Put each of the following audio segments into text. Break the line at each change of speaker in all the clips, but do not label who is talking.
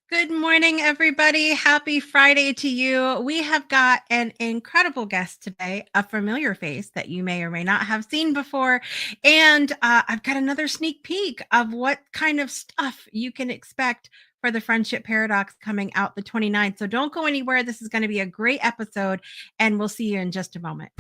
Good morning, everybody. Happy Friday to you. We have got an incredible guest today, a familiar face that you may or may not have seen before. And I've got another sneak peek of what kind of stuff you can expect for the Friendship Paradox coming out the 29th. So don't go anywhere. This is going to be a great episode, and we'll see you in just a moment.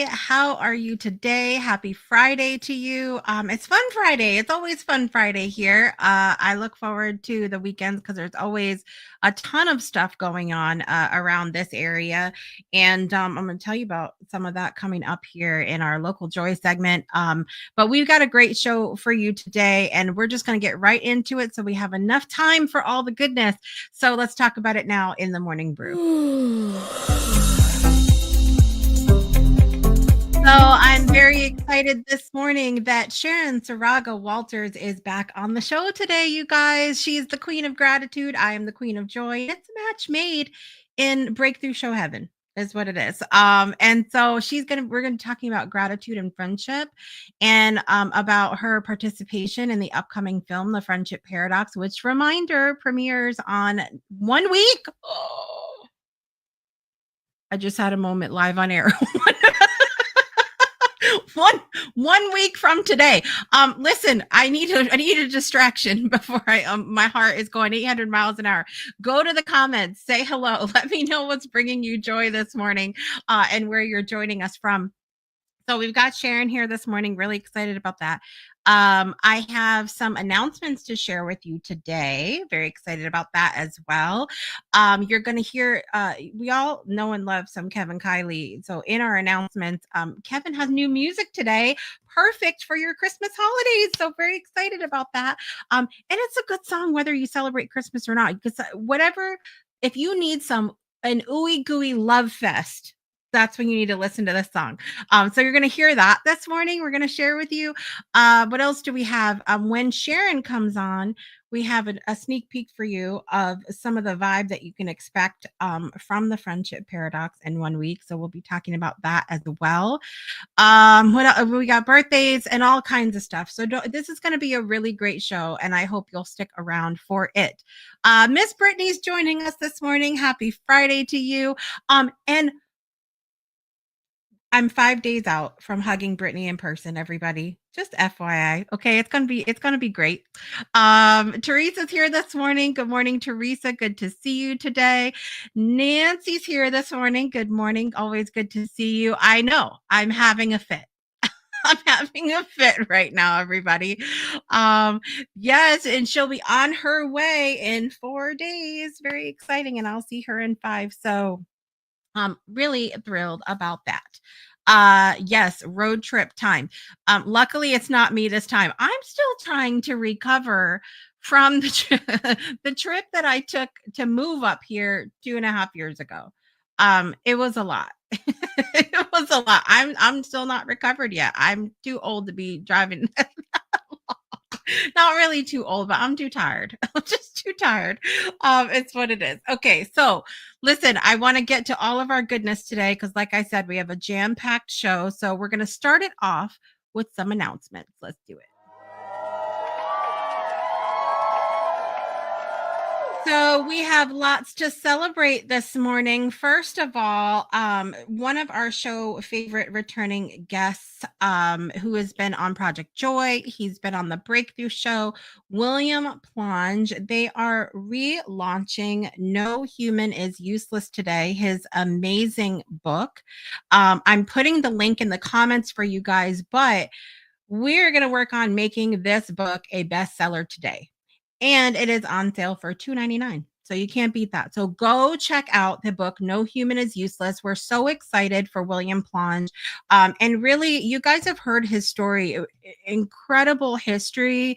How are you today? Happy Friday to you. It's Fun Friday. It's always Fun Friday here. I look forward to the weekends because there's always a ton of stuff going on around this area. And I'm going to tell you about some of that coming up here in our Local Joy segment. But we've got a great show for you today, and we're just going to get right into it so we have enough time for all the goodness. So let's talk about it now in the Morning Brew. So I'm very excited this morning that Sharon Saraga Walters is back on the show today, you guys. She's the Queen of Gratitude. I am the Queen of Joy. It's a match made in Breakthrough Show Heaven is what it is. And so we're gonna be talking about gratitude and friendship, and about her participation in the upcoming film, The Friendship Paradox, which, reminder, premieres on 1 week. Oh, I just had a moment live on air. one week from today. Listen, I need a distraction before my heart is going 800 miles an hour. Go to the comments, say hello, let me know what's bringing you joy this morning, and where you're joining us from. So we've got Sharon here this morning. Really excited about that. I have some announcements to share with you today. Very excited about that as well. You're going to hear, we all know and love some Kevin Kiley. So in our announcements, Kevin has new music today. Perfect for your Christmas holidays. So very excited about that. And it's a good song, whether you celebrate Christmas or not, because if you need an ooey gooey love fest, that's when you need to listen to this song. So you're going to hear that this morning. We're going to share with you. What else do we have? When Sharon comes on, we have a sneak peek for you of some of the vibe that you can expect from the Friendship Paradox in 1 week. So we'll be talking about that as well. What else? We got birthdays and all kinds of stuff. So this is going to be a really great show, and I hope you'll stick around for it. Miss Brittany's joining us this morning. Happy Friday to you. And I'm 5 days out from hugging Brittany in person, everybody. Just FYI. Okay, it's gonna be great. Teresa's here this morning. Good morning, Teresa. Good to see you today. Nancy's here this morning. Good morning. Always good to see you. I know I'm having a fit. I'm having a fit right now, everybody. Yes, and she'll be on her way in 4 days. Very exciting, and I'll see her in 5. So really thrilled about that. Yes, road trip time. Luckily it's not me this time. I'm still trying to recover from the trip that I took to move up here 2.5 years ago. It was a lot. It was a lot. I'm still not recovered yet. I'm too old to be driving. Not really too old, but I'm too tired. I'm just too tired. It's what it is. Okay, so listen, I want to get to all of our goodness today because, like I said, we have a jam-packed show. So we're going to start it off with some announcements. Let's do it. So we have lots to celebrate this morning. First of all, one of our show favorite returning guests, who has been on Project Joy, he's been on the Breakthrough Show, William Plonge. They are relaunching No Human is Useless Today, his amazing book. I'm putting the link in the comments for you guys, but we're going to work on making this book a bestseller today. And it is on sale for $2.99. So you can't beat that. So go check out the book, No Human is Useless. We're so excited for William Plonge. And really, you guys have heard his story, incredible history,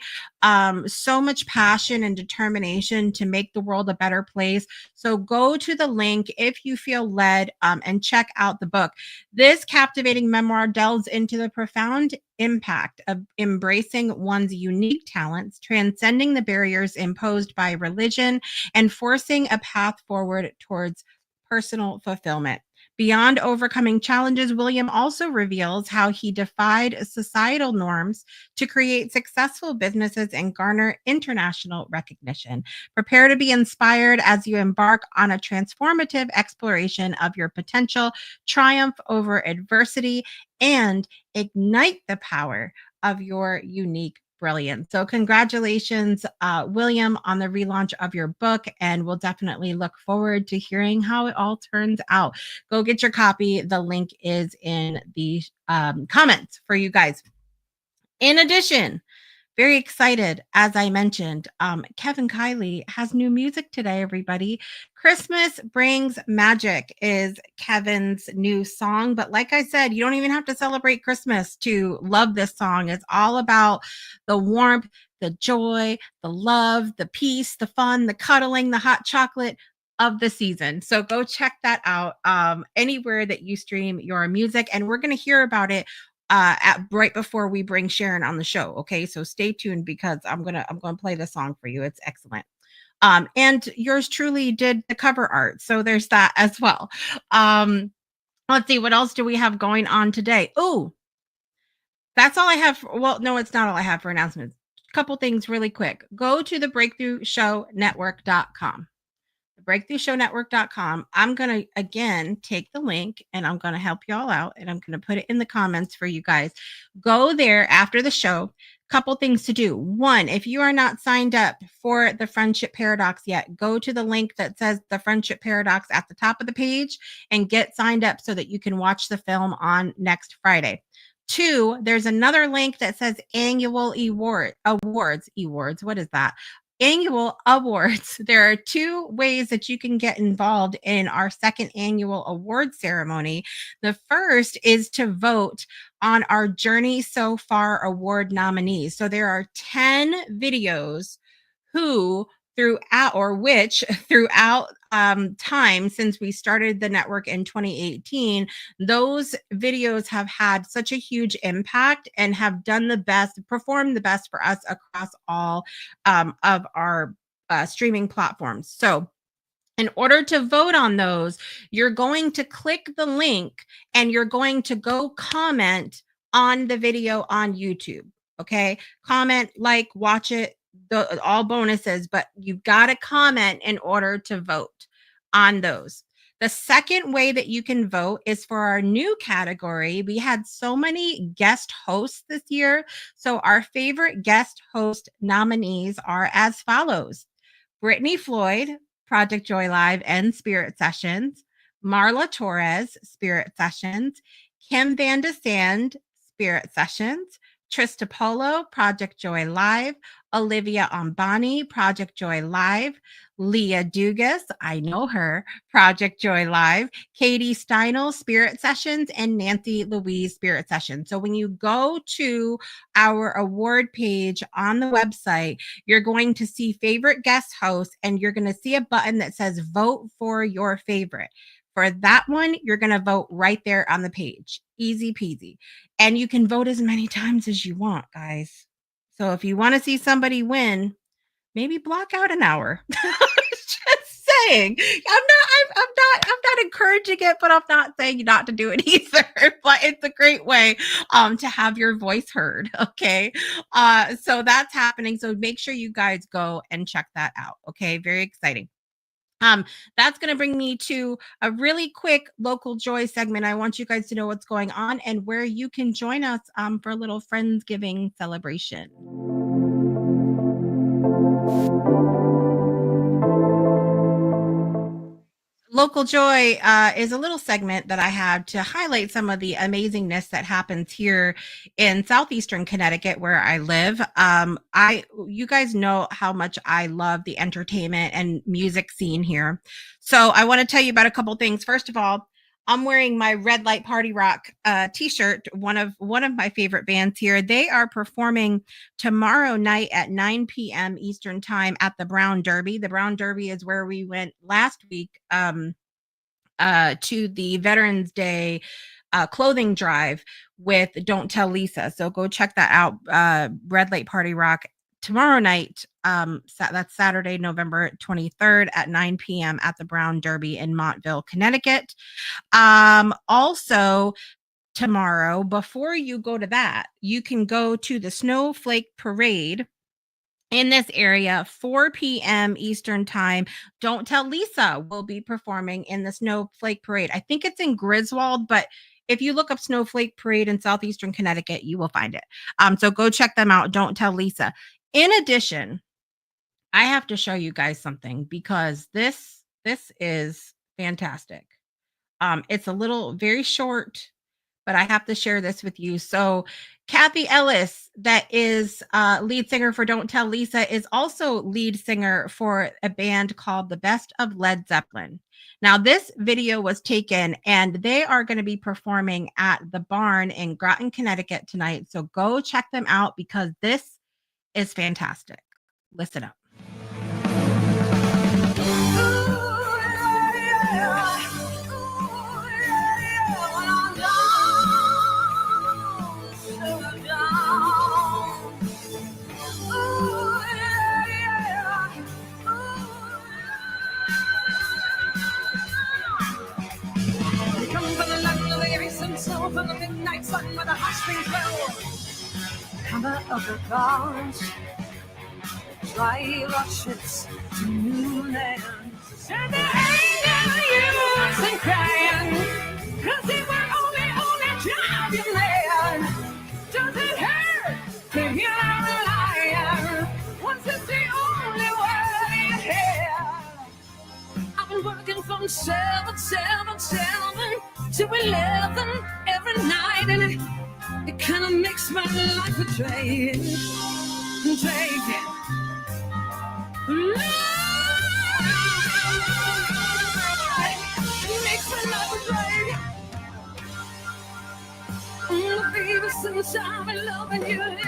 so much passion and determination to make the world a better place. So go to the link if you feel led, and check out the book. This captivating memoir delves into the profound impact of embracing one's unique talents, transcending the barriers imposed by religion, and forcing a path forward towards personal fulfillment. Beyond overcoming challenges, William also reveals how he defied societal norms to create successful businesses and garner international recognition. Prepare to be inspired as you embark on a transformative exploration of your potential, triumph over adversity, and ignite the power of your unique brilliance. So, congratulations, William, on the relaunch of your book. And we'll definitely look forward to hearing how it all turns out. Go get your copy. The link is in the comments for you guys. In addition, very excited, as I mentioned. Kevin Kiley has new music today, everybody. Christmas Brings Magic is Kevin's new song. But like I said, you don't even have to celebrate Christmas to love this song. It's all about the warmth, the joy, the love, the peace, the fun, the cuddling, the hot chocolate of the season. So go check that out, anywhere that you stream your music. And we're going to hear about it at right before we bring Sharon on the show. Okay, so stay tuned because I'm gonna play the song for you. It's excellent. And yours truly did the cover art, so there's that as well. Let's see, what else do we have going on today? Oh, that's all I have. Well, no, it's not all I have for announcements. A couple things really quick. Go to the breakthroughshownetwork.com. breakthroughshownetwork.com. I'm going to again take the link and I'm going to help y'all out and I'm going to put it in the comments for you guys. Go there after the show. Couple things to do. One, if you are not signed up for the Friendship Paradox yet, go to the link that says the Friendship Paradox at the top of the page and get signed up so that you can watch the film on next Friday. Two, there's another link that says annual awards. What is that? Annual awards. There are two ways that you can get involved in our second annual award ceremony. The first is to vote on our Journey So Far award nominees. So there are 10 videos throughout time since we started the network in 2018, those videos have had such a huge impact and have performed the best for us across all of our streaming platforms. So in order to vote on those, you're going to click the link and you're going to go comment on the video on YouTube. Okay, comment, like, watch it, all bonuses, but you've got to comment in order to vote on those. The second way that you can vote is for our new category. We had so many guest hosts this year. So our favorite guest host nominees are as follows: Brittany Floyd, Project Joy Live and Spirit Sessions; Marla Torres, Spirit Sessions; Kim Van de Sand, Spirit Sessions; Trista Polo, Project Joy Live; Olivia Ambani, Project Joy Live; Leah Dugas, I know her, Project Joy Live; Katie Steinel, Spirit Sessions; and Nancy Louise, Spirit Sessions. So when you go to our award page on the website, you're going to see favorite guest hosts, and you're going to see a button that says vote for your favorite. For that one, you're going to vote right there on the page. Easy peasy. And you can vote as many times as you want, guys. So if you want to see somebody win, maybe block out an hour. Just saying. I'm not not encouraging it, but I'm not saying not to do it either. But it's a great way to have your voice heard. Okay. So that's happening. So make sure you guys go and check that out. Okay. Very exciting. That's going to bring me to a really quick local joy segment. I want you guys to know what's going on and where you can join us for a little Friendsgiving celebration. Local Joy is a little segment that I have to highlight some of the amazingness that happens here in southeastern Connecticut, where I live. You guys know how much I love the entertainment and music scene here, so I want to tell you about a couple things. First of all, I'm wearing my Red Light Party Rock T-shirt. One of my favorite bands here. They are performing tomorrow night at 9 p.m. Eastern Time at the Brown Derby. The Brown Derby is where we went last week to the Veterans Day clothing drive with Don't Tell Lisa. So go check that out. Red Light Party Rock tomorrow night. That's Saturday, November 23rd at 9 p.m. at the Brown Derby in Montville, Connecticut. Also, tomorrow, before you go to that, you can go to the Snowflake Parade in this area, 4 p.m. Eastern Time. Don't Tell Lisa will be performing in the Snowflake Parade. I think it's in Griswold, but if you look up Snowflake Parade in southeastern Connecticut, you will find it. So go check them out. Don't Tell Lisa. In addition, I have to show you guys something because this is fantastic. It's a little very short, but I have to share this with you. So Kathy Ellis, that is lead singer for Don't Tell Lisa, is also lead singer for a band called The Best of Led Zeppelin. Now, this video was taken and they are going to be performing at the Barn in Groton, Connecticut tonight. So go check them out because this is fantastic. Listen up.
From the midnight sun where the heartstrings glow, come out of the clouds, drive our ships to new lands. Send the angel youths and crying, 'cause they were only driving land. Does it hurt to hear a lion? Once it's the only word you hear. I've been working from 7 to 11 every night, and it kind of makes my life a drag. It makes my life a drag. Baby, since I've been loving you, I'm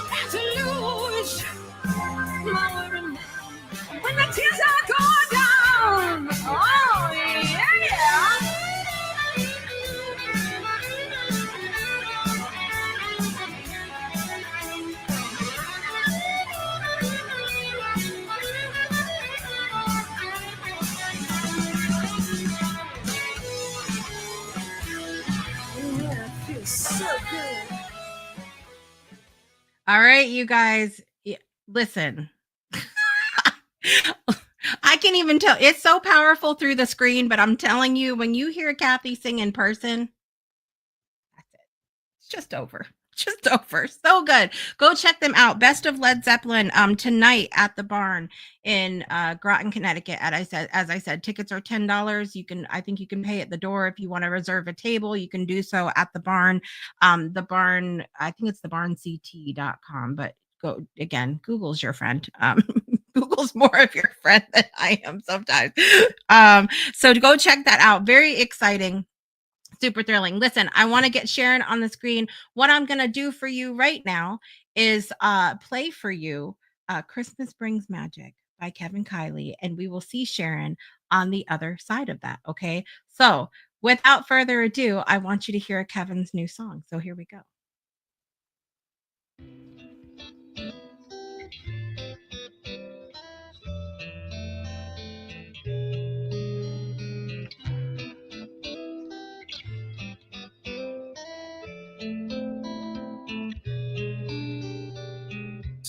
about to lose my worry mind. When the tears are going down, oh yeah, yeah. Yeah, it feels so good.
All right, you guys, listen. I can't even tell. It's so powerful through the screen, but I'm telling you, when you hear Kathy sing in person, that's it. It's just over. Just over. So good. Go check them out. Best of Led Zeppelin tonight at the Barn in Groton, Connecticut. As I said, tickets are $10. I think you can pay at the door. If you want to reserve a table, you can do so at the Barn. The Barn, I think it's thebarnct.com, but go again, Google's your friend. Google's more of your friend than I am sometimes. So to go check that out. Very exciting. Super thrilling. Listen, I want to get Sharon on the screen. What I'm going to do for you right now is play for you Christmas Brings Magic by Kevin Kiley, and we will see Sharon on the other side of that. Okay. So without further ado, I want you to hear Kevin's new song. So here we go.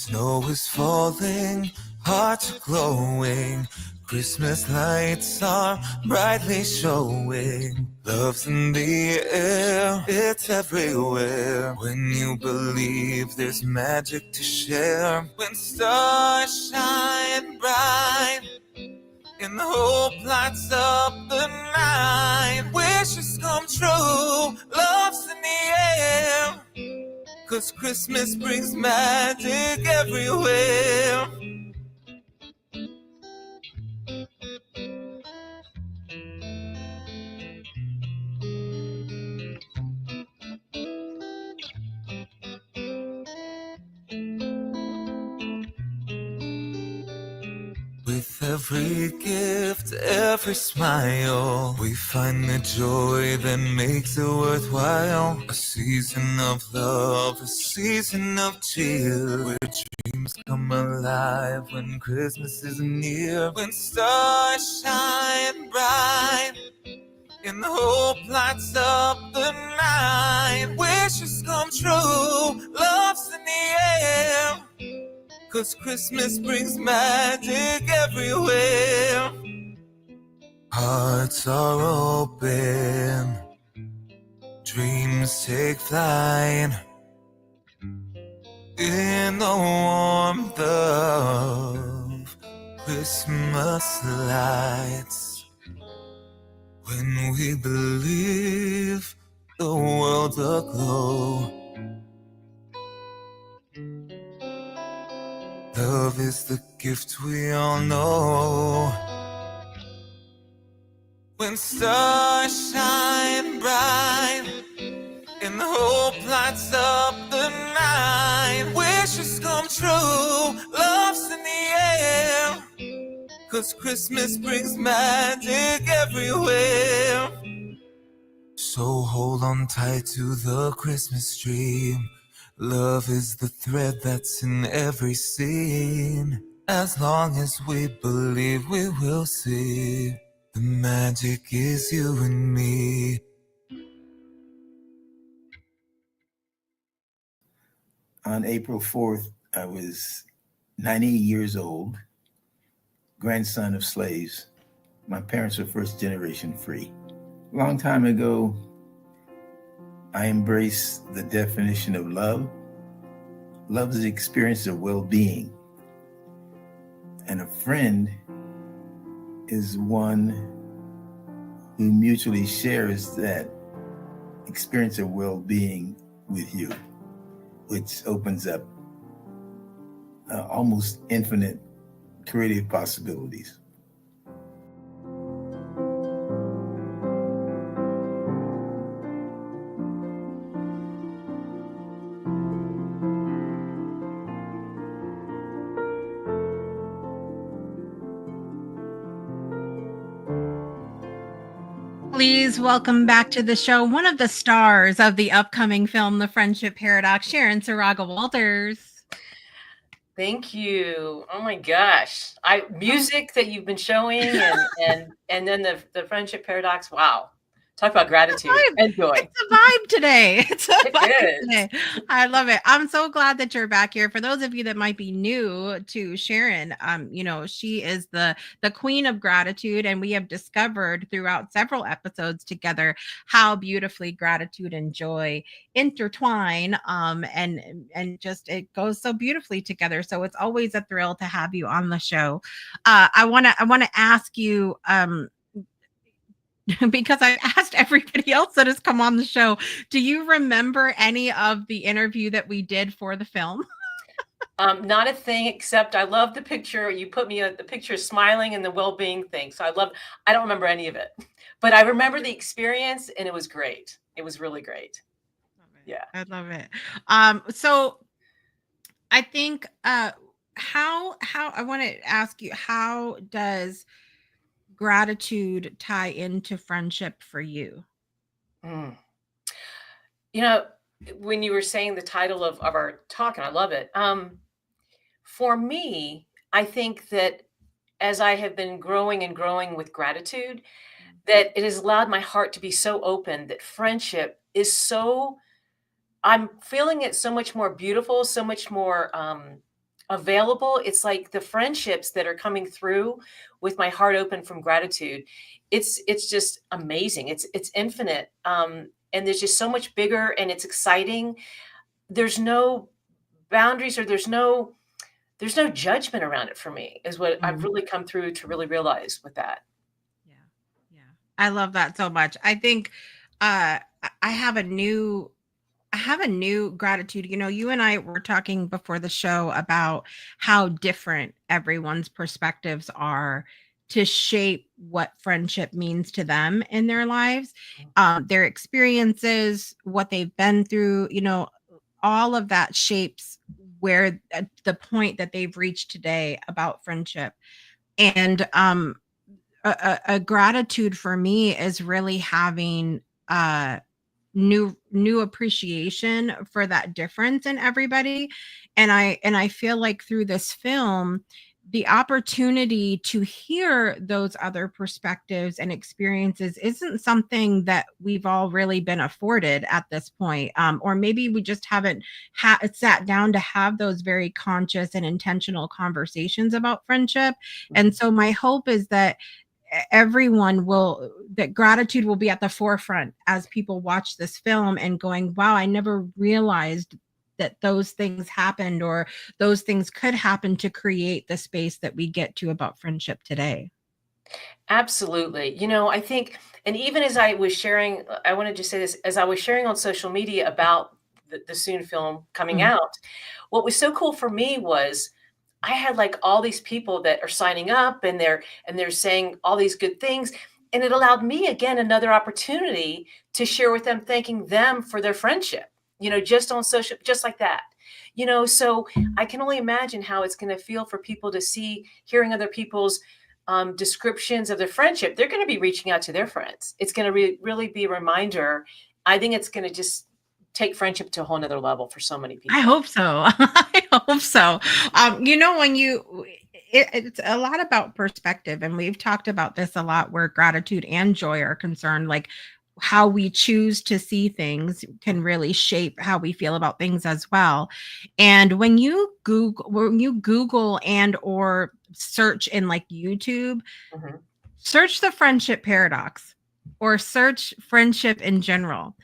Snow is falling, hearts are glowing, Christmas lights are brightly showing. Love's in the air, it's everywhere. When you believe there's magic to share. When stars shine bright and hope lights up the night. Wishes come true, love's in the air. 'Cause Christmas brings magic everywhere. With every gift, every smile, we find the joy that makes it worthwhile. A season of love, a season of cheer, where dreams come alive when Christmas is near. When stars shine bright and hope lights up the night. Wishes come true, love's in the air. 'Cause Christmas brings magic everywhere. Hearts are open, dreams take flight in the warmth of Christmas lights. When we believe the world's aglow, love is the gift we all know. When stars shine bright and hope lights up the night. Wishes come true, love's in the air. 'Cause Christmas brings magic everywhere. So hold on tight to the Christmas dream. Love is the thread that's in every scene. As long as we believe, we will see. The magic is you and me.
On April 4th, I was 90 years old, grandson of slaves. My parents were first generation free. A long time ago, I embraced the definition of love. Love is the experience of well-being. And a friend is one who mutually shares that experience of well-being with you, which opens up almost infinite creative possibilities.
Please welcome back to the show one of the stars of the upcoming film, The Friendship Paradox, Sharon Saraga Walters.
Thank you. Oh my gosh. Music that you've been showing and then the Friendship Paradox. Wow. Talk about gratitude and joy.
It's a vibe today. It's a
It
vibe
is.
today. I love it. I'm so glad that you're back here. For those of you that might be new to Sharon, she is the queen of gratitude, and we have discovered throughout several episodes together how beautifully gratitude and joy intertwine, and just it goes so beautifully together. So it's always a thrill to have you on the show. I want to ask you, because I asked everybody else that has come on the show, do you remember any of the interview that we did for the film?
Not a thing, except I love the picture. You put me the picture smiling and the well-being thing. So I don't remember any of it, but I remember the experience and it was great. It was really great. Yeah.
I love it. So I think, how I want to ask you, how does gratitude tie into friendship for you?
When you were saying the title of our talk, and I love it. For me, I think that as I have been growing and growing with gratitude, that it has allowed my heart to be so open that friendship is I'm feeling it so much more beautiful, so much more available. It's like the friendships that are coming through with my heart open from gratitude. It's just amazing. It's infinite. And there's just so much bigger, and it's exciting. There's no boundaries, or there's no judgment around it for me, is what I've really come through to really realize with that.
Yeah. Yeah. I love that so much. I think I have a new gratitude. You know, you and I were talking before the show about how different everyone's perspectives are to shape what friendship means to them in their lives, their experiences, what they've been through, you know, all of that shapes where the point that they've reached today about friendship. And a gratitude for me is really having new appreciation for that difference in everybody. And I feel like through this film, the opportunity to hear those other perspectives and experiences isn't something that we've all really been afforded at this point, or maybe we just haven't sat down to have those very conscious and intentional conversations about friendship. And so my hope is that that gratitude will be at the forefront as people watch this film and going, wow, I never realized that those things happened, or those things could happen to create the space that we get to about friendship today.
Absolutely. I think, and even as I was sharing, I wanted to say this, as I was sharing on social media about the soon film coming
Mm.
out, what was so cool for me was I had like all these people that are signing up, and they're saying all these good things. And it allowed me again another opportunity to share with them, thanking them for their friendship, just on social, just like that. So I can only imagine how it's going to feel for people to see, hearing other people's descriptions of their friendship. They're going to be reaching out to their friends. It's going to really be a reminder. I think it's going to just take friendship to a whole nother level for so many
I
people.
hope so. I hope so. You know, it's a lot about perspective, and we've talked about this a lot where gratitude and joy are concerned. Like how we choose to see things can really shape how we feel about things as well. And when you Google and or search in like YouTube,
Mhm.
search the friendship paradox or search friendship in general.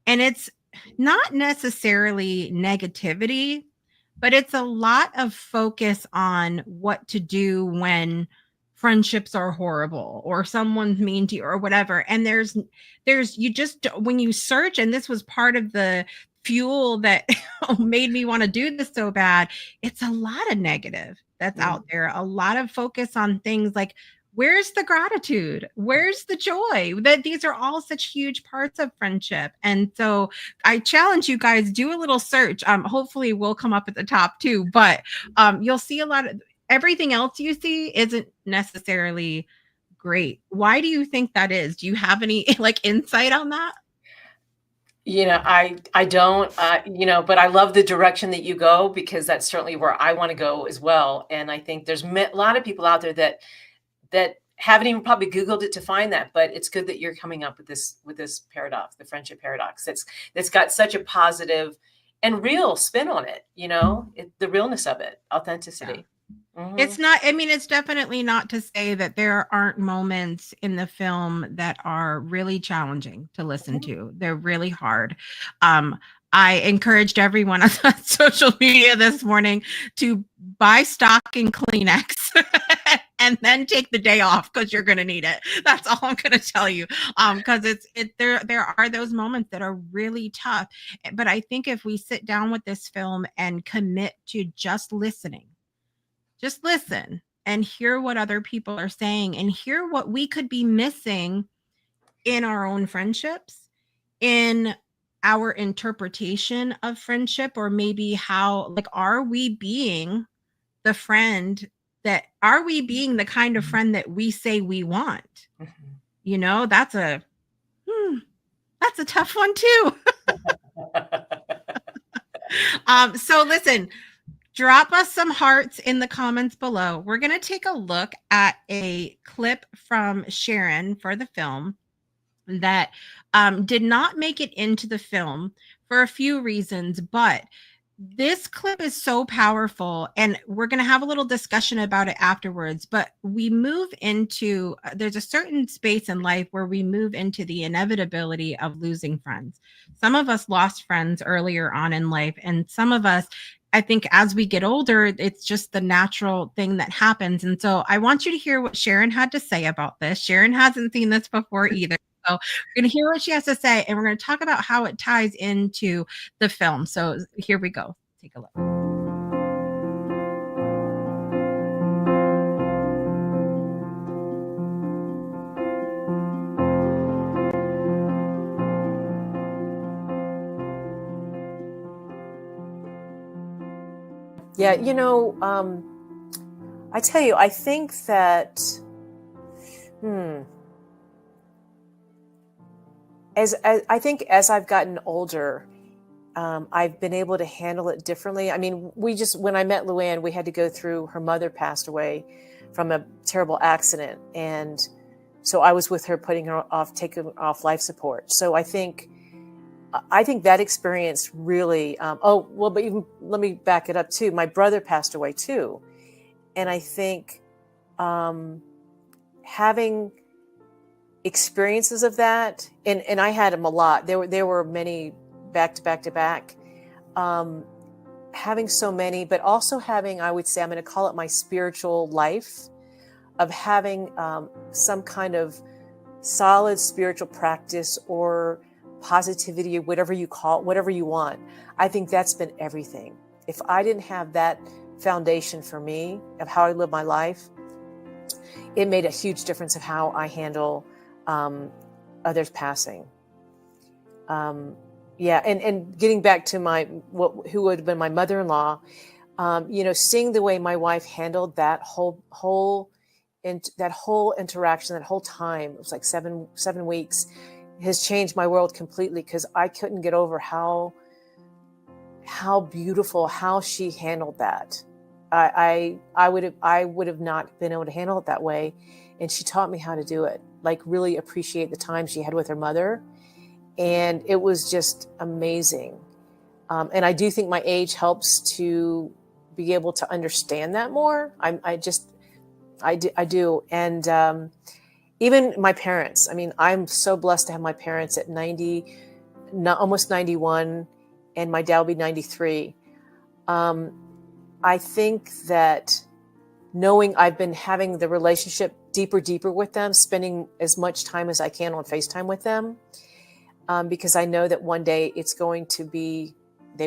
And it's not necessarily negativity, but it's a lot of focus on what to do when friendships are horrible or someone's mean to you or whatever. And you just, when you search, and this was part of the fuel that made me want to do this so bad, it's a lot of negative that's out there, a lot of focus on things like, where's the gratitude, where's the joy, that these are all such huge parts of friendship. And so I challenge you guys, do a little search. Hopefully we'll come up at the top too, but you'll see a lot of everything else you see isn't necessarily great. Why do you think that is? Do you have any like insight on that?
I don't, but I love the direction that you go, because that's certainly where I want to go as well. And I think there's a lot of people out there that haven't even probably Googled it to find that, but it's good that you're coming up with this paradox, the friendship paradox. That's got such a positive and real spin on it. The realness of it, authenticity.
It's
Mhm.
not, I mean, it's definitely not to say that there aren't moments in the film that are really challenging to listen
Mhm.
to. They're really hard. Um, I encouraged everyone on social media this morning to buy stock in Kleenex and then take the day off because you're going to need it. That's all I'm going to tell you. Because there are those moments that are really tough. But I think if we sit down with this film and commit to just listen and hear what other people are saying and hear what we could be missing in our own friendships, in our interpretation of friendship, or maybe how, like, are we being the kind of friend that we say we want?
Mhm.
You know, that's a tough one too. So listen, drop us some hearts in the comments below. We're going to take a look at a clip from Sharon for the film that did not make it into the film for a few reasons, but This clip is so powerful, and we're going to have a little discussion about it afterwards. But we move into there's a certain space in life where we move into the inevitability of losing friends. Some of us lost friends earlier on in life, and some of us, I think, as we get older, it's just the natural thing that happens. And so I want you to hear what Sharon had to say about this. Sharon hasn't seen this before either. So we're going to hear what she has to say, and we're going to talk about how it ties into the film. So here we go. Take a look.
Yeah, I tell you, I think that, I think as I've gotten older, I've been able to handle it differently. I mean, when I met Luann, we had to go through, her mother passed away from a terrible accident. And so I was with her, taking her off life support. So I think that experience really, but even let me back it up too. My brother passed away too. And I think having experiences of that, and I had them a lot. There were many back to back to back. Having so many, but also having, I would say, I'm going to call it my spiritual life, of having some kind of solid spiritual practice or positivity, or whatever you call it, whatever you want. I think that's been everything. If I didn't have that foundation for me of how I live my life, it made a huge difference of how I handle others passing. And getting back to who would have been my mother-in-law, seeing the way my wife handled that whole interaction, that whole time, it was like 7 weeks, has changed my world completely, because I couldn't get over how beautiful how she handled that. I would have not been able to handle it that way, and she taught me how to do it. Like, really appreciate the time she had with her mother, and it was just amazing. And I do think my age helps to be able to understand that more. I do, and even my parents. I mean, I'm so blessed to have my parents at 90, almost 91, and my dad will be 93. I think that knowing I've been having the relationship deeper with them, spending as much time as I can on FaceTime with them, because I know that one day they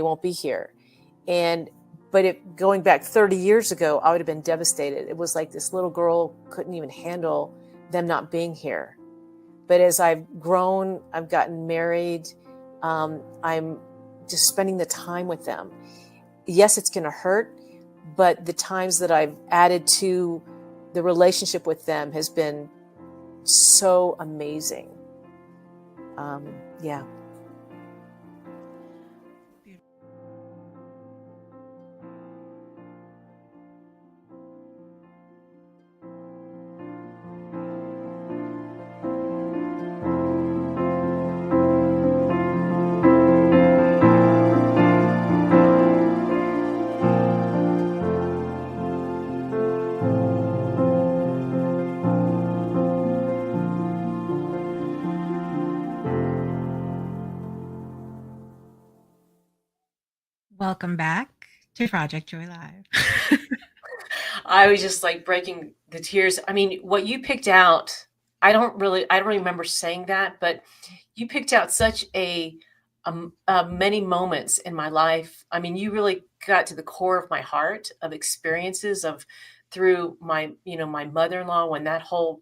won't be here. But going back 30 years ago, I would have been devastated. It was like this little girl couldn't even handle them not being here. But as I've grown, I've gotten married, I'm just spending the time with them. Yes, it's going to hurt, but the times that I've added to the relationship with them has been so amazing. Yeah.
Welcome back to Project Joy Live.
I was just like breaking the tears. I mean, what you picked out, I don't remember saying that, but you picked out such many moments in my life. I mean, you really got to the core of my heart, of experiences through my mother-in-law, when that whole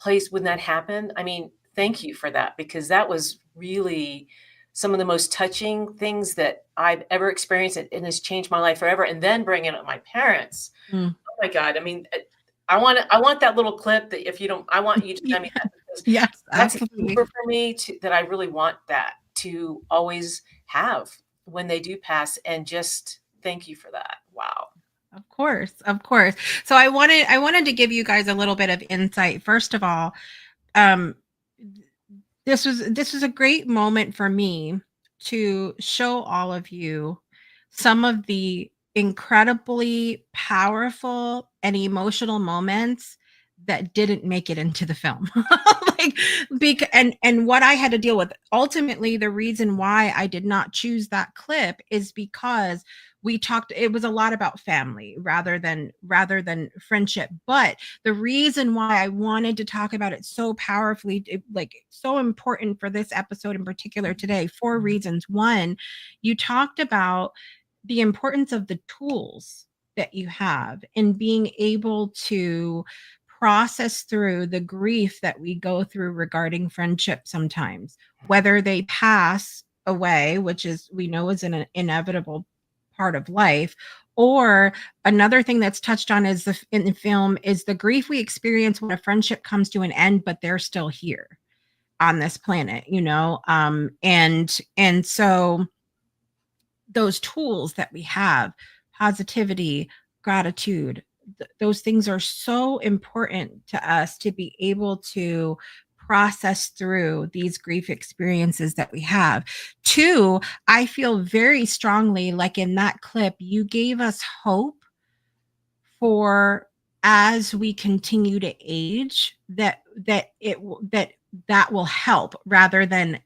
place, when that happened. I mean, thank you for that, because that was really some of the most touching things that I've ever experienced, and has changed my life forever. And then bringing up my parents. Oh my God. I mean, I want that little clip, that if you don't, I want you to send me that, because
Yes,
that's
absolutely.
super for me that I really want that to always have when they do pass. And just thank you for that. Wow.
Of course, of course. So I wanted to give you guys a little bit of insight. First of all, this was a great moment for me to show all of you some of the incredibly powerful and emotional moments that didn't make it into the film. Like, and what I had to deal with, ultimately the reason why I did not choose that clip is because it was a lot about family rather than friendship. But the reason why I wanted to talk about it so powerfully, like so important for this episode in particular today, 4 reasons. One, you talked about the importance of the tools that you have in being able to process through the grief that we go through regarding friendship sometimes, whether they pass away, which is, we know, is an inevitable part of life, or another thing that's touched on is in the film is the grief we experience when a friendship comes to an end, but they're still here on this planet, and so those tools that we have, positivity, gratitude, those things are so important to us to be able to process through these grief experiences that we have. Two, I feel very strongly, like in that clip, you gave us hope for, as we continue to age, that will help rather than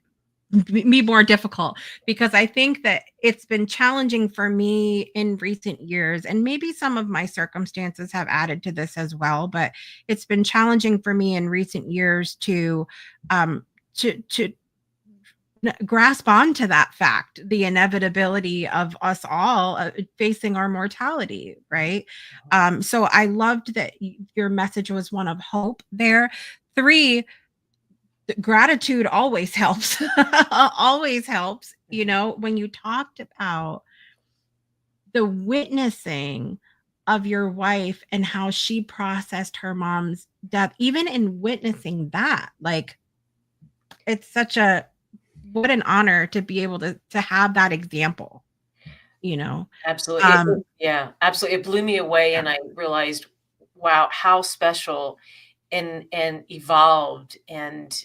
be more difficult, because I think that it's been challenging for me in recent years, and maybe some of my circumstances have added to this as well, but it's been challenging for me in recent years to um to grasp onto that fact, the inevitability of us all facing our mortality, right? So I loved that your message was one of hope there. Three, gratitude always helps. Always helps. When you talked about the witnessing of your wife and how she processed her mom's death, even in witnessing that, like, it's such a, what an honor to be able to have that example,
Absolutely. Yeah, absolutely. It blew me away,
Yeah.
and I realized, wow, how special and evolved and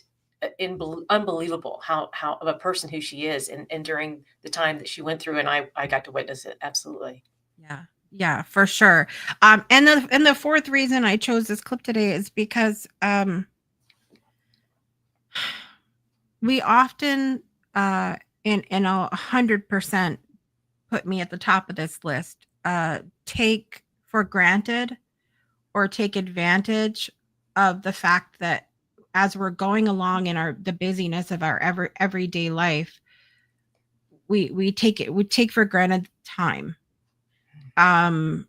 unbelievable how of a person who she is, and during the time that she went through, and I got to witness it. Absolutely.
Yeah, for sure. And the fourth reason I chose this clip today is because we often in 100% put me at the top of this list, take for granted or take advantage of the fact that as we're going along in the busyness of our everyday life, we take for granted time. And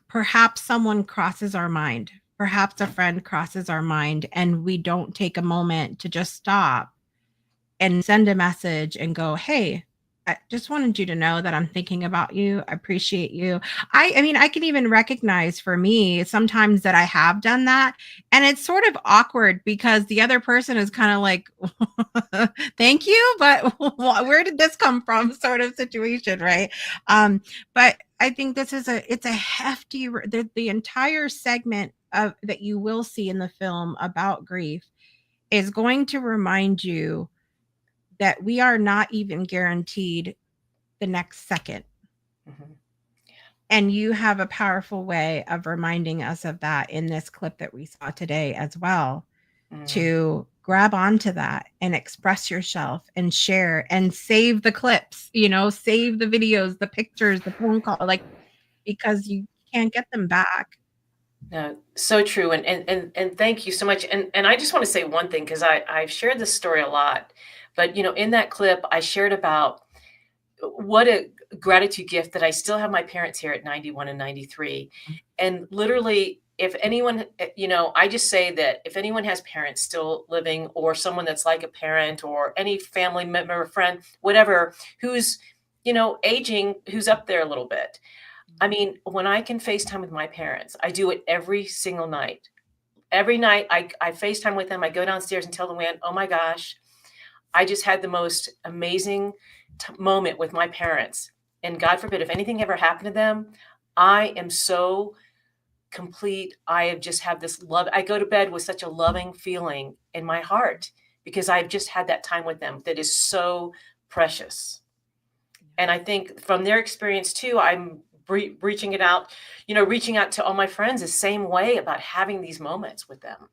perhaps someone crosses our mind, perhaps a friend crosses our mind, and we don't take a moment to just stop and send a message and go, "Hey, I just wanted you to know that I'm thinking about you. I appreciate you." I mean, I can even recognize for me sometimes that I have done that, and it's sort of awkward because the other person is kind of like, "Thank you, but where did this come from?" sort of situation, right? But I think it's a hefty, the entire segment of that you will see in the film about grief is going to remind you that we are not even guaranteed the next second.
Mhm.
And you have a powerful way of reminding us of that in this clip that we saw today as well, to grab onto that and express yourself and share and save the clips, save the videos, the pictures, the phone call, like, because you can't get them back.
No, so true, and thank you so much, and I just wanna say one thing, 'cause I've shared this story a lot, but, in that clip, I shared about what a gratitude gift that I still have my parents here at 91 and 93, and literally, if anyone, I just say that if anyone has parents still living, or someone that's like a parent, or any family member, friend, whatever, who's, aging, who's up there a little bit. I mean, when I can FaceTime with my parents, I do it every single night. Every night I FaceTime with them. I go downstairs and tell them, man, oh my gosh, I just had the most amazing moment with my parents. And God forbid, if anything ever happened to them, I am so complete. I have just have this love. I go to bed with such a loving feeling in my heart because I've just had that time with them that is so precious. And I think from their experience too, I'm reaching out to all my friends the same way about having these moments with them.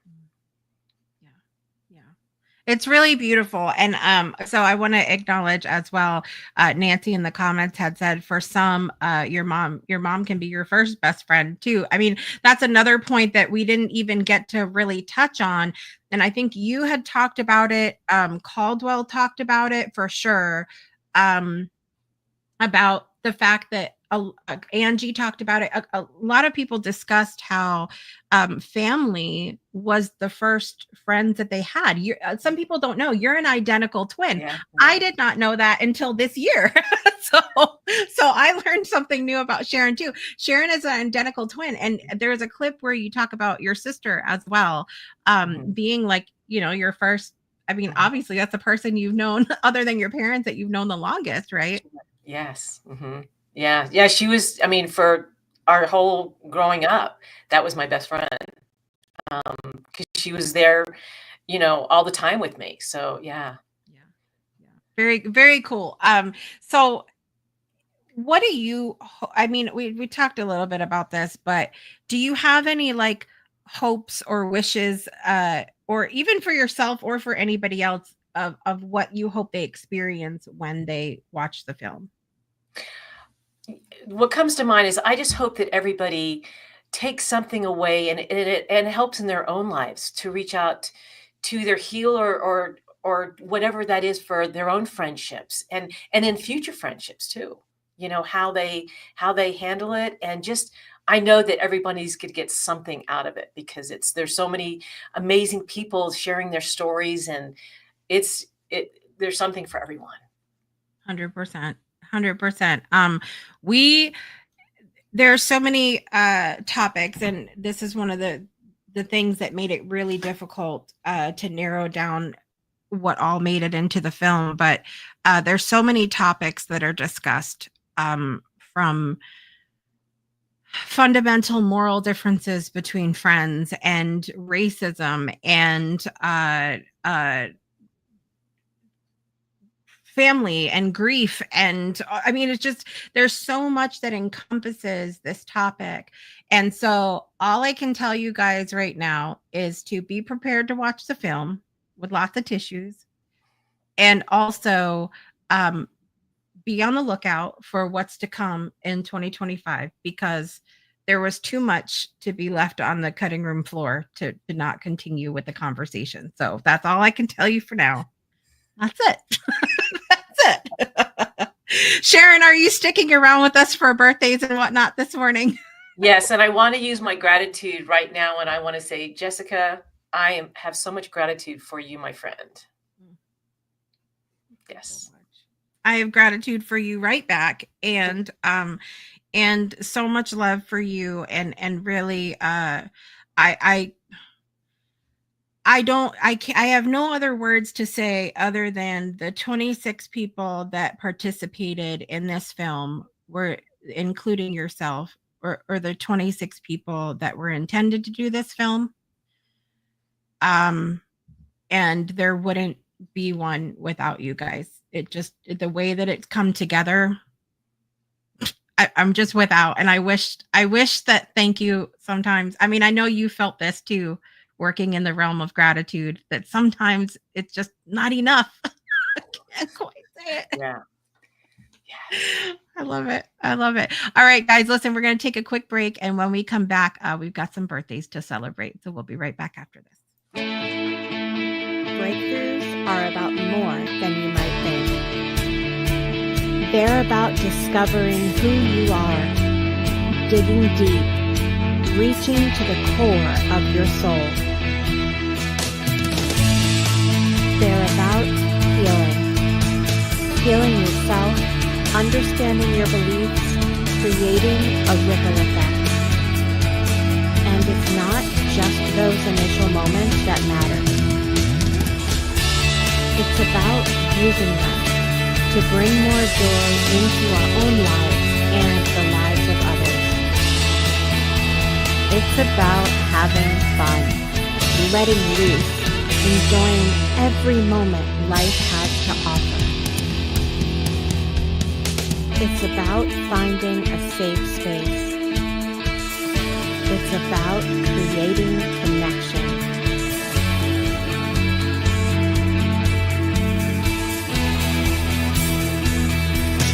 Yeah. It's really beautiful. And so I want to acknowledge as well, Nancy in the comments had said for some, your mom can be your first best friend too. I mean, that's another point that we didn't even get to really touch on. And I think you had talked about it. Caldwell talked about it for sure. About the fact that Angie talked about it. A lot of people discussed how family was the first friends that they had. Some people don't know you're an identical twin.
Yeah.
I did not know that until this year. so I learned something new about Sharon too. Sharon is an identical twin, and there's a clip where you talk about your sister as well, being like, your first. I mean, obviously, that's a person you've known other than your parents that you've known the longest, right?
Yes. Yeah. She was, for our whole growing up, that was my best friend. Because she was there, all the time with me. So yeah.
Very, very cool. So what do you, we talked a little bit about this, but do you have any like hopes or wishes, or even for yourself or for anybody else of what you hope they experience when they watch the film?
What comes to mind is I just hope that everybody takes something away and it helps in their own lives to reach out to their healer or whatever that is for their own friendships and in future friendships too. How they handle it, and just I know that everybody's could get something out of it because there's so many amazing people sharing their stories, and there's something for everyone.
100%. 100%. There are so many topics, and this is one of the things that made it really difficult to narrow down what all made it into the film. But there's so many topics that are discussed, from fundamental moral differences between friends and racism and family and grief. And it's just, there's so much that encompasses this topic. And so all I can tell you guys right now is to be prepared to watch the film with lots of tissues, and also be on the lookout for what's to come in 2025, because there was too much to be left on the cutting room floor to not continue with the conversation. So that's all I can tell you for now. That's it. Sharon, are you sticking around with us for birthdays and whatnot this morning?
Yes, and I want to use my gratitude right now, and I want to say, Jessica, I have so much gratitude for you, my friend. Yes,
I have gratitude for you right back, and so much love for you, and really, I have no other words to say other than the 26 people that participated in this film were, including yourself, or the 26 people that were intended to do this film. And there wouldn't be one without you guys. It just, the way that it's come together, I'm just without. And I wish that, thank you sometimes. I know you felt this too, working in the realm of gratitude, that sometimes it's just not enough. I can't quite say it.
Yeah.
I love it. All right, guys, listen, we're going to take a quick break. And when we come back, we've got some birthdays to celebrate. So we'll be right back after this.
Breakthroughs are about more than you might think. They're about discovering who you are, digging deep, reaching to the core of your soul. They're about healing yourself, understanding your beliefs, creating a ripple effect. And it's not just those initial moments that matter. It's about using them to bring more joy into our own lives and the lives of others. It's about having fun, letting loose, enjoying every moment life has to offer. It's about finding a safe space. It's about creating connection.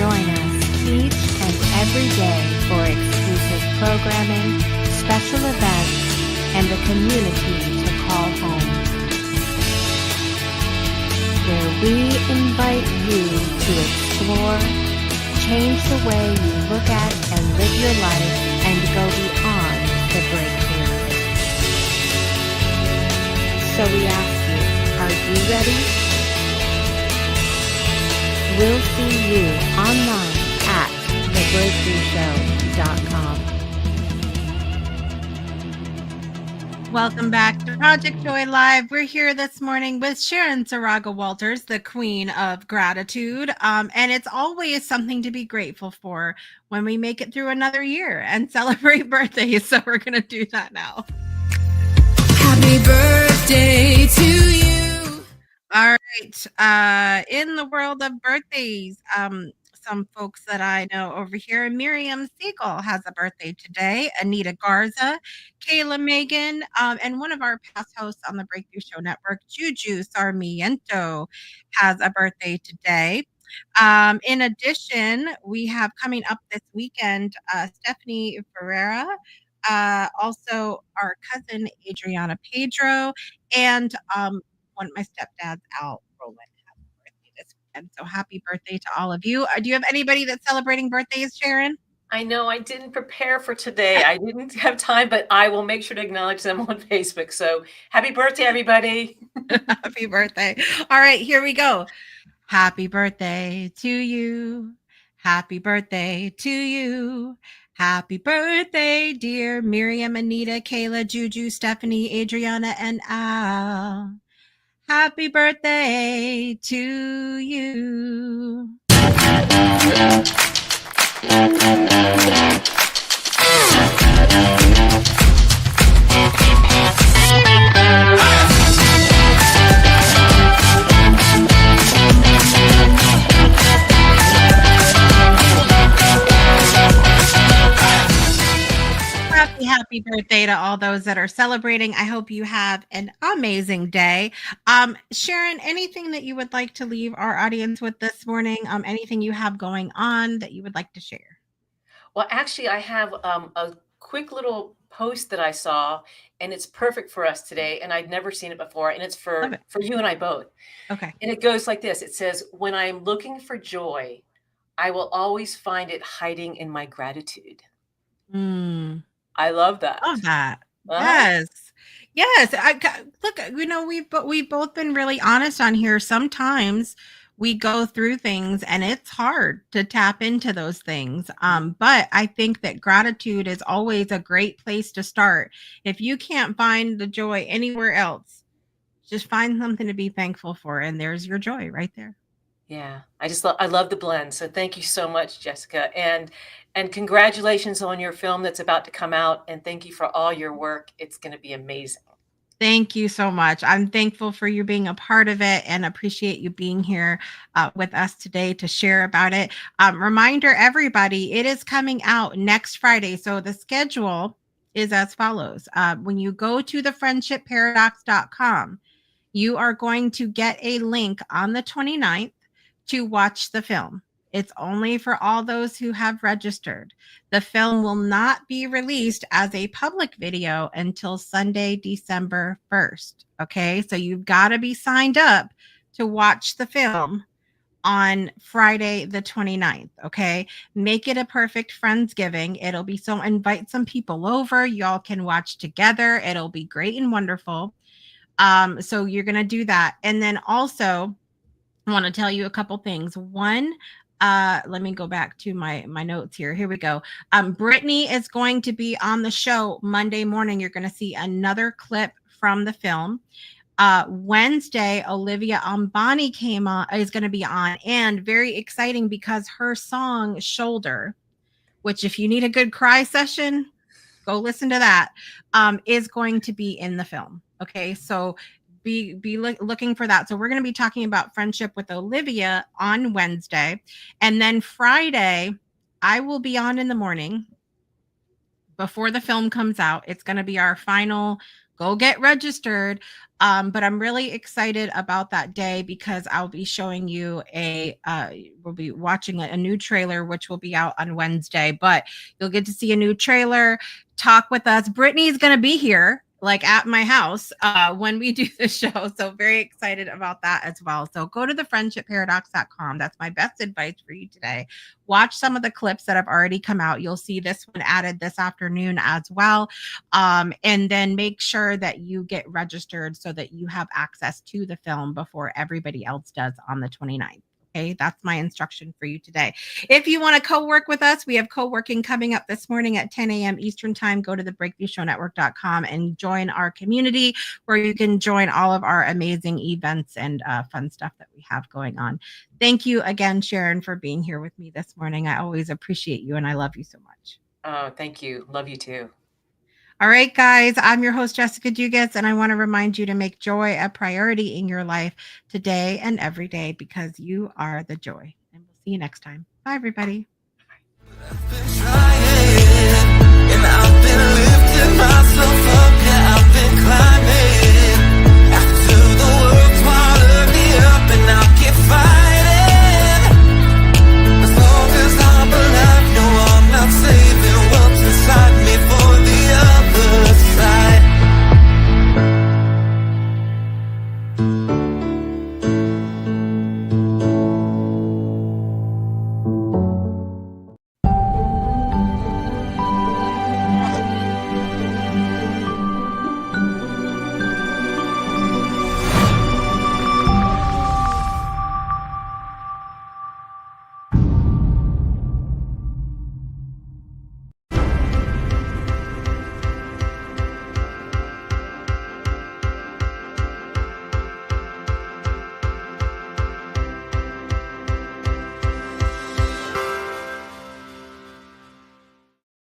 Join us each and every day for exclusive programming, special events, and a community to call home, where we invite you to explore, change the way you look at and live your life, and go beyond the breakthrough. So we ask you, are you ready? We'll see you online at thebreakthroughshow.com.
Welcome back to Project Joy Live. We're here this morning with Sharon Saraga Walters, the Queen of Gratitude. And it's always something to be grateful for when we make it through another year and celebrate birthdays. So we're going to do that now.
Happy birthday to you.
All right. In the world of birthdays, some folks that I know over here, Miriam Siegel has a birthday today, Anita Garza, Kayla Megan, and one of our past hosts on the Breakthrough Show Network, Juju Sarmiento, has a birthday today. In addition, we have coming up this weekend, Stephanie Ferreira, also our cousin Adriana Pedro, and one of my stepdads, Al Roland, has a birthday this weekend. So happy birthday to all of you. Do you have anybody that's celebrating birthdays, Sharon?
I know I didn't prepare for today. I didn't have time, but I will make sure to acknowledge them on Facebook. So happy birthday, everybody.
Happy birthday. All right, here we go. Happy birthday to you. Happy birthday to you. Happy birthday, dear Miriam, Anita, Kayla, Juju, Stephanie, Adriana, and Al. Happy birthday to you. Happy birthday to all those that are celebrating. I hope you have an amazing day. Sharon, anything that you would like to leave our audience with this morning? Anything you have going on that you would like to share?
Well, actually, I have a quick little post that I saw, and it's perfect for us today. And I'd never seen it before, and it's for you and I both.
Okay.
And it goes like this. It says, "When I'm looking for joy, I will always find it hiding in my gratitude." I love that.
Love that.
Uh-huh.
Yes. Look, we've both been really honest on here. Sometimes we go through things and it's hard to tap into those things. But I think that gratitude is always a great place to start. If you can't find the joy anywhere else, just find something to be thankful for, and there's your joy right there.
Yeah, I love the blend. So thank you so much, Jessica. And congratulations on your film that's about to come out. And thank you for all your work. It's going to be amazing.
Thank you so much. I'm thankful for you being a part of it and appreciate you being here with us today to share about it. Reminder, everybody, it is coming out next Friday. So the schedule is as follows. When you go to thefriendshipparadox.com, you are going to get a link on the 29th to watch the film. It's only for all those who have registered. The film will not be released as a public video until Sunday, December 1st. Okay, so you've got to be signed up to watch the film on Friday, the 29th. Okay, make it a perfect Friendsgiving. It'll be so, invite some people over. Y'all can watch together. It'll be great and wonderful. So you're going to do that. And then also, I want to tell you a couple things. One, let me go back to my notes here. Here we go. Brittany is going to be on the show Monday morning. You're going to see another clip from the film. Wednesday, Olivia Ambani is going to be on, and very exciting because her song Shoulder, which if you need a good cry session, go listen to that, is going to be in the film. Okay, so be looking for that. So we're going to be talking about friendship with Olivia on Wednesday, and then Friday I will be on in the morning before the film comes out. It's going to be our final go get registered. But I'm really excited about that day because I'll be showing you we'll be watching a new trailer, which will be out on Wednesday, but you'll get to see a new trailer, talk with us. Brittany's going to be here like at my house when we do the show. So very excited about that as well. So go to thefriendshipparadox.com. That's my best advice for you today. Watch some of the clips that have already come out. You'll see this one added this afternoon as well. And then make sure that you get registered so that you have access to the film before everybody else does on the 29th. Okay, that's my instruction for you today. If you want to co-work with us, we have co-working coming up this morning at 10 a.m. Eastern time. Go to thebreakthroughshownetwork.com and join our community where you can join all of our amazing events and fun stuff that we have going on. Thank you again, Sharon, for being here with me this morning. I always appreciate you and I love you so much.
Oh, thank you. Love you too.
All right, guys, I'm your host, Jessica Dugas, and I want to remind you to make joy a priority in your life today and every day because you are the joy. And we'll see you next time. Bye, everybody.
I've been lifting myself up, yeah, I've been climbing.